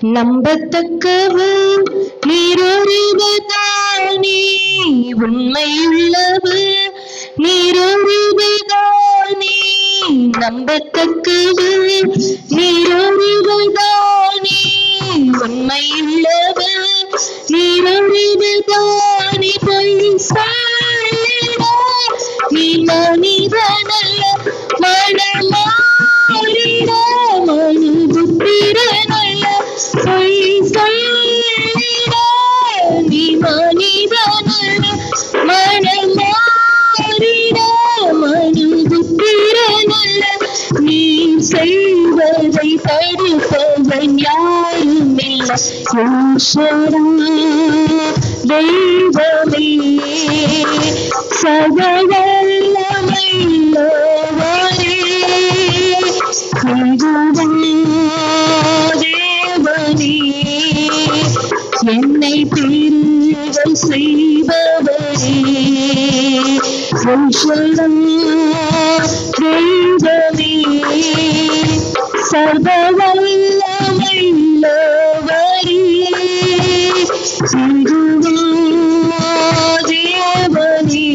நம்பத்தக்கவர் நீரொருவர்தானே, உண்மையுள்ளவர் நீரொருவர்தானே. நம்பத்தக்கவர் நீரொருவர்தானே, உண்மையுள்ளவர் நீரொருவர்தானே. பொய் சொல்லிட நீ மனிதனல்ல, மனமாறிட மனுபுத்திரனல்ல. பொய் சொல்லிட நீ மனிதனல்ல, மனமாறிட மனுபுத்திரனல்ல. நீ செய்வதை தடுப்பவன் யாருமில்லை. ஈஸ்வரா தெய்வமே, சகலவல்லமையுள்ளவரே, தேவனே, என்னை பெருகச் செய்பவரே. ஈஸ்வரா தெய்வமே, சகலவல்லமையுள்ளவரே, தேவனே,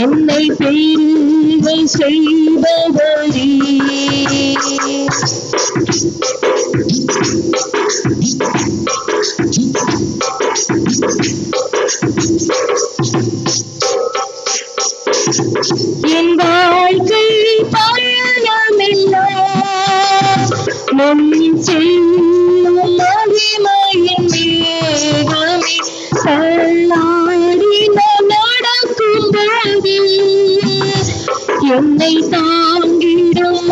என்னை பெருகச் செய்பவரே. என் வாழ்க்கை பயணமெல்லாம் நம் செய்யும் மகிமையின் மேகமே. தள்ளாடி நடக்கும் போது என்னை தாங்கிடும்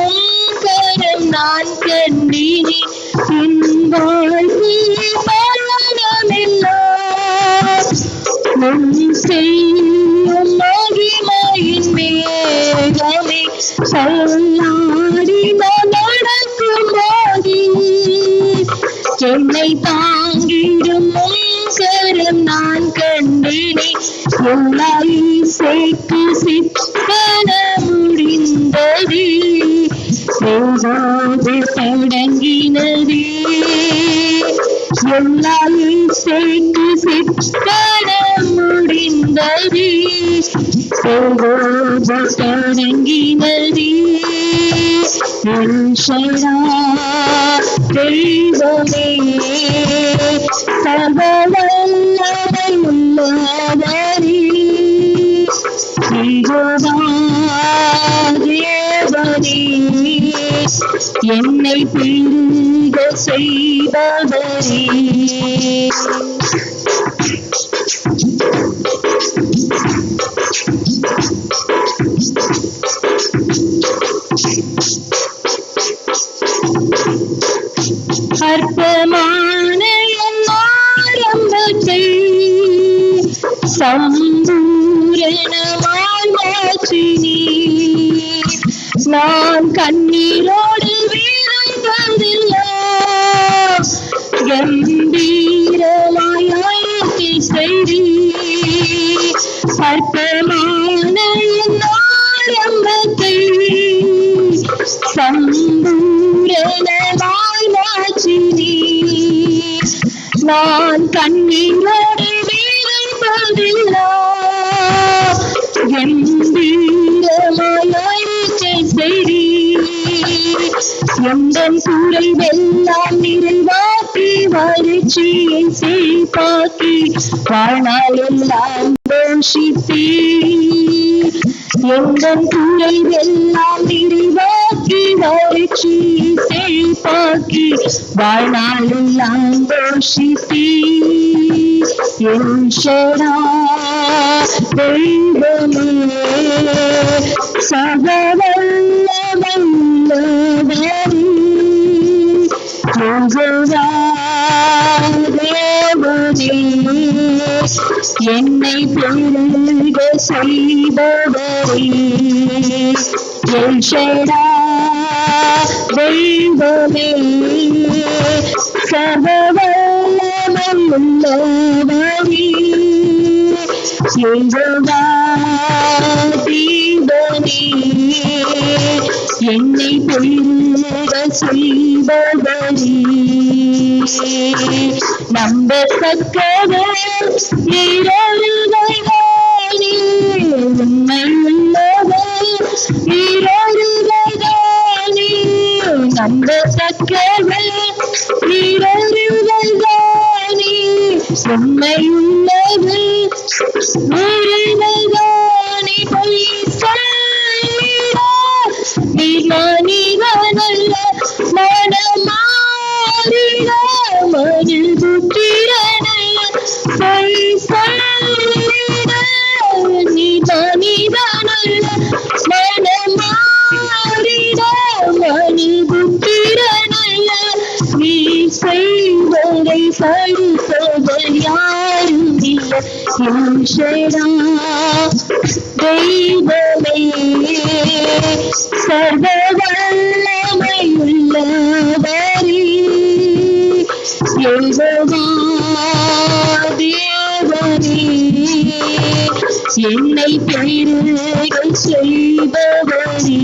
கரம் நான் கண்டேன். என் வாழ்க்கை பயணமெல்லாம் நம் செய்யும் மகிமையின் மேகமே. தள்ளாடி நடக்கும் போது என்னை தாங்கிடும் கரம் நான் கண்டேனே. எல்லாய் சேர்த்து சித்தன முடிந்தது, ஏதாவது தொடங்கினது. எல்லாய் சேர்த்து சித்தன முடிந்தது, ஏதாவது தொடங்கினது. ஈஸ்வரா தெய்வமே, சகலவல்லமையுள்ளவரே, தேவனே, என்னை பெருகச் செய்பவரே. அற்பமான என் ஆரம்பத்தை சம்பூரணமாய் மாற்றினீர். நான் கண்ணீரோடு வீழ்ந்ததெல்லாம் கம்பீரமாய் ஆட்சி செய்தீர். அற்பமான என் ஆரம்பத்தை சம்பூரணமாய் மாற்றினீர். நான் கண்ணீரோடு வீழ்ந்ததெல்லாம் கம்பீரமாய் ஆட்சி செய்தீர். எந்தன் குறைவெல்லாம் நிறைவாக்கி வறட்சியை செழிப்பாக்கி வாழ்நாளெல்லாம் போஷித்தீர். எந்தன் குறைவெல்லாம் நிறைவாக்கி வறட்சியை செழிப்பாக்கி வாழ்நாளெல்லாம் போஷித்தீர். ஈஸ்வரா தெய்வமே, சகலவல்லமையுள்ளவரே, தேவனே, என்னை பெருகச் செய்பவரே. ஈஸ்வரா தெய்வமே, சகலவல்லமையுள்ளவரே, தேவனே, என்னை பெருக செய்பவரே நம்பத்தக்கவர் நீரொருவர்தானே உண்மையுள்ளவர் நீரொருவர்தானே நம்பத்தக்கவர் நீரொருவர்தானே உண்மையுள்ளவர் ஒருவர்தானே பொய் மனிதனல்ல மனமாறிட மனிதனல்ல பொய் சொல்லிட நீ மனிதனல்ல மனமாறிட மனிதனல்ல நீ செய்வதை படிப்பவர் யாரும் இல்லை ஈஸ்வரா தெய்வமே சர்வ வல்லமையுள்ளவரே யெகோவா தேவனே என்னை பெருக செய்பவரே